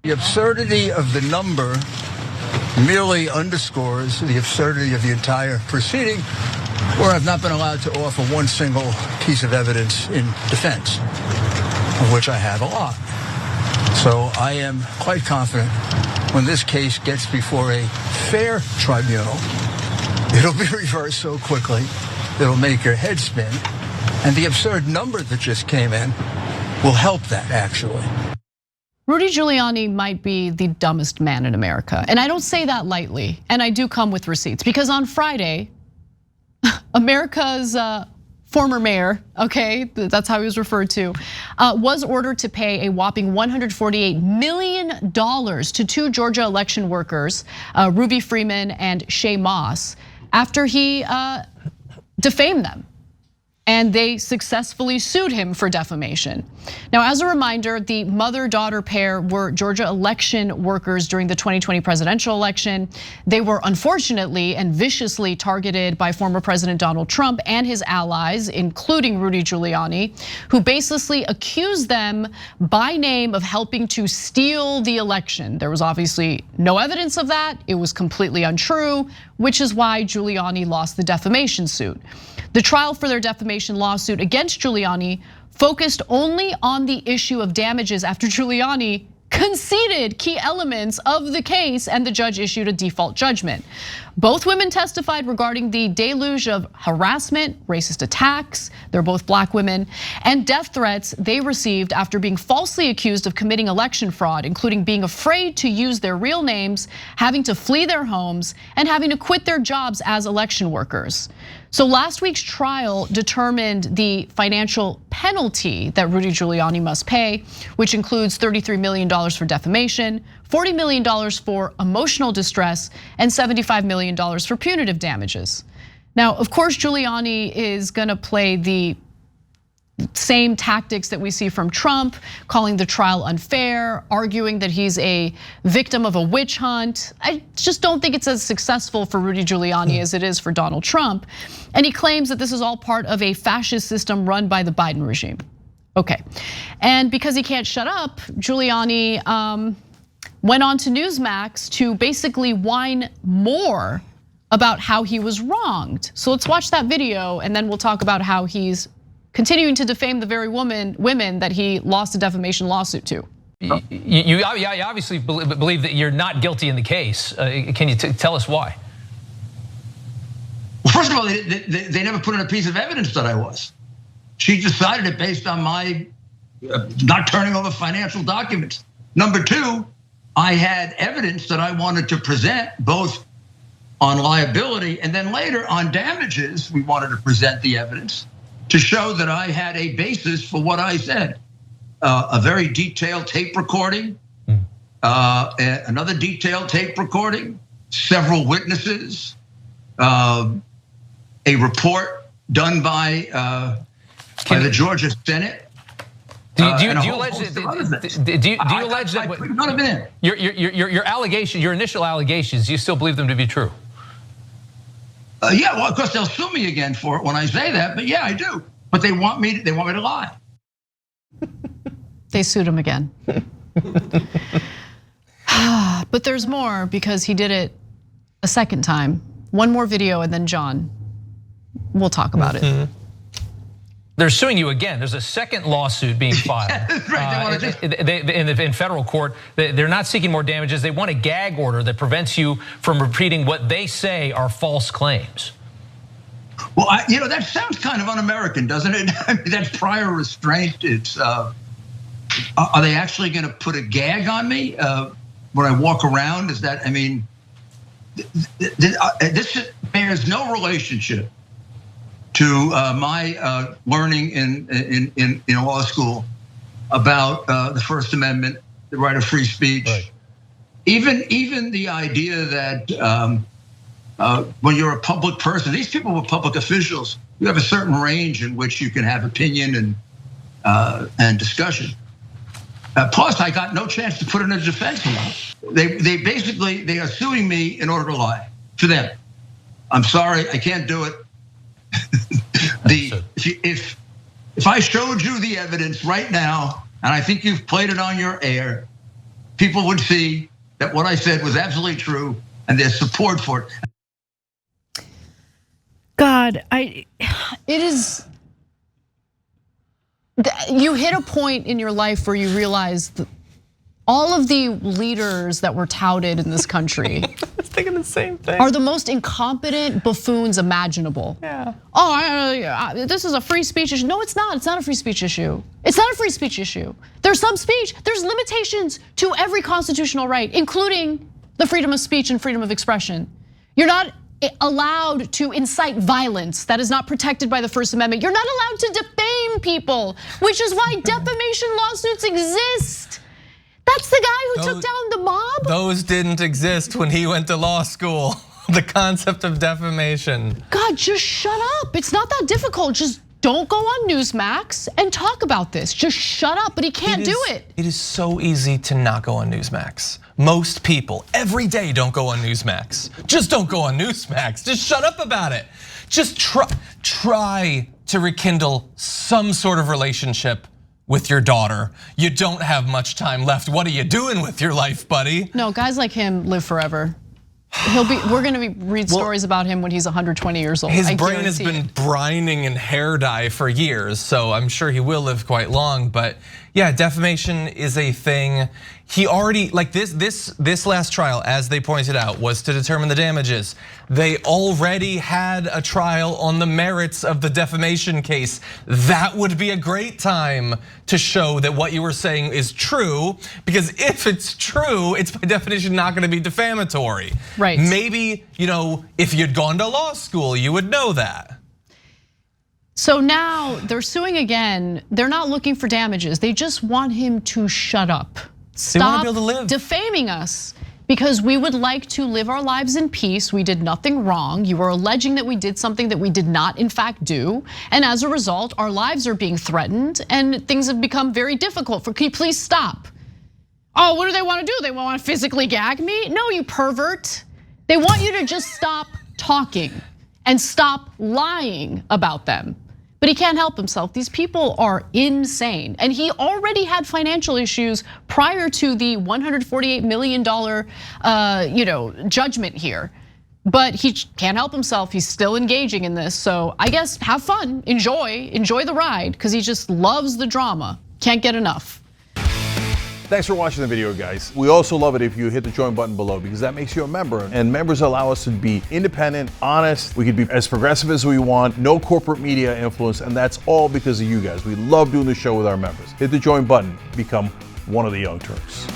The absurdity of the number merely underscores the absurdity of the entire proceeding, where I've not been allowed to offer one single piece of evidence in defense, of which I have a lot. So I am quite confident when this case gets before a fair tribunal, it'll be reversed so quickly, it'll make your head spin, and the absurd number that just came in will help that, actually. Rudy Giuliani might be the dumbest man in America. And I don't say that lightly, and I do come with receipts, because on Friday, America's former mayor, okay, that's how he was referred to, was ordered to pay a whopping $148 million to two Georgia election workers, Ruby Freeman and Shaye, after he defamed them. And they successfully sued him for defamation. Now, as a reminder, the mother-daughter pair were Georgia election workers during the 2020 presidential election. They were unfortunately and viciously targeted by former President Donald Trump and his allies, including Rudy Giuliani, who baselessly accused them by name of helping to steal the election. There was obviously no evidence of that. It was completely untrue, which is why Giuliani lost the defamation suit. The trial for their defamation lawsuit against Giuliani focused only on the issue of damages after Giuliani conceded key elements of the case and the judge issued a default judgment. Both women testified regarding the deluge of harassment, racist attacks, they're both black women, and death threats they received after being falsely accused of committing election fraud, including being afraid to use their real names, having to flee their homes, and having to quit their jobs as election workers. So last week's trial determined the financial penalty that Rudy Giuliani must pay, which includes $33 million for defamation, $40 million for emotional distress, and $75 million for punitive damages. Now, of course, Giuliani is gonna play the same tactics that we see from Trump, calling the trial unfair, arguing that he's a victim of a witch hunt. I just don't think it's as successful for Rudy Giuliani as it is for Donald Trump. And he claims that this is all part of a fascist system run by the Biden regime. Okay, and because he can't shut up, Giuliani went on to Newsmax to basically whine more about how he was wronged. So let's watch that video and then we'll talk about how he's continuing to defame the very women that he lost a defamation lawsuit to. You obviously believe that you're not guilty in the case. Can you tell us why? Well, first of all, they never put in a piece of evidence that I was. She decided it based on my not turning over financial documents. Number two, I had evidence that I wanted to present both on liability and then later on damages. We wanted to present the evidence to show that I had a basis for what I said. A very detailed tape recording, another detailed tape recording, several witnesses, a report done by the Georgia Senate. Do you allege that none of it in. Your allegation, your initial allegations, you still believe them to be true? Yeah, well, of course they'll sue me again for it when I say that, but yeah, I do. But they want me to lie. They sued him again. But there's more because he did it a second time. One more video and then John, we'll talk about it. They're suing you again. There's a second lawsuit being filed in federal court. They're not seeking more damages. They want a gag order that prevents you from repeating what they say are false claims. Well, that sounds kind of un-American, doesn't it? I mean, that's prior restraint. It's are they actually going to put a gag on me when I walk around? Is that? I mean, this bears no relationship to my learning in law school about the First Amendment, the right of free speech. Right. Even the idea that when you're a public person, these people were public officials. You have a certain range in which you can have opinion and discussion. Plus, I got no chance to put in a defense law. They are suing me in order to lie for them. I'm sorry, I can't do it. If I showed you the evidence right now, and I think you've played it on your air, people would see that what I said was absolutely true and there's support for it. God, you hit a point in your life where you realize that all of the leaders that were touted in this country I was thinking the same thing. Are the most incompetent buffoons imaginable. Yeah. Oh, this is a free speech issue. No, it's not. It's not a free speech issue. It's not a free speech issue. There's some speech. There's limitations to every constitutional right, including the freedom of speech and freedom of expression. You're not allowed to incite violence. That is not protected by the First Amendment. You're not allowed to defame people, which is why defamation lawsuits exist. That's the guy who took down the mob? Those didn't exist when he went to law school. The concept of defamation. God, just shut up. It's not that difficult. Just don't go on Newsmax and talk about this. Just shut up, but he can't do it. It is so easy to not go on Newsmax. Most people every day don't go on Newsmax. Just don't go on Newsmax. Just shut up about it. Just try to rekindle some sort of relationship with your daughter. You don't have much time left. What are you doing with your life, buddy? No, guys like him live forever. We're gonna read stories about him when he's 120 years old. His brain has been brining in hair dye for years, so I'm sure he will live quite long. But yeah, defamation is a thing. He already, like this last trial, as they pointed out, was to determine the damages. They already had a trial on the merits of the defamation case. That would be a great time to show that what you were saying is true, because if it's true, it's by definition not gonna be defamatory. Right. Maybe, if you'd gone to law school, you would know that. So now they're suing again. They're not looking for damages. They just want him to shut up. Stop defaming us, because we would like to live our lives in peace. We did nothing wrong. You are alleging that we did something that we did not in fact do. And as a result, our lives are being threatened and things have become very difficult. Can you please stop? Oh, what do they want to do? They want to physically gag me? No, you pervert. They want you to just stop talking and stop lying about them. But he can't help himself. These people are insane. And he already had financial issues prior to the $148 million judgment here. But he can't help himself. He's still engaging in this. So I guess have fun, enjoy the ride, because he just loves the drama. Can't get enough. Thanks for watching the video, guys. We also love it if you hit the join button below, because that makes you a member, and members allow us to be independent, honest. We can be as progressive as we want, no corporate media influence, and that's all because of you guys. We love doing the show with our members. Hit the join button, become one of the Young Turks.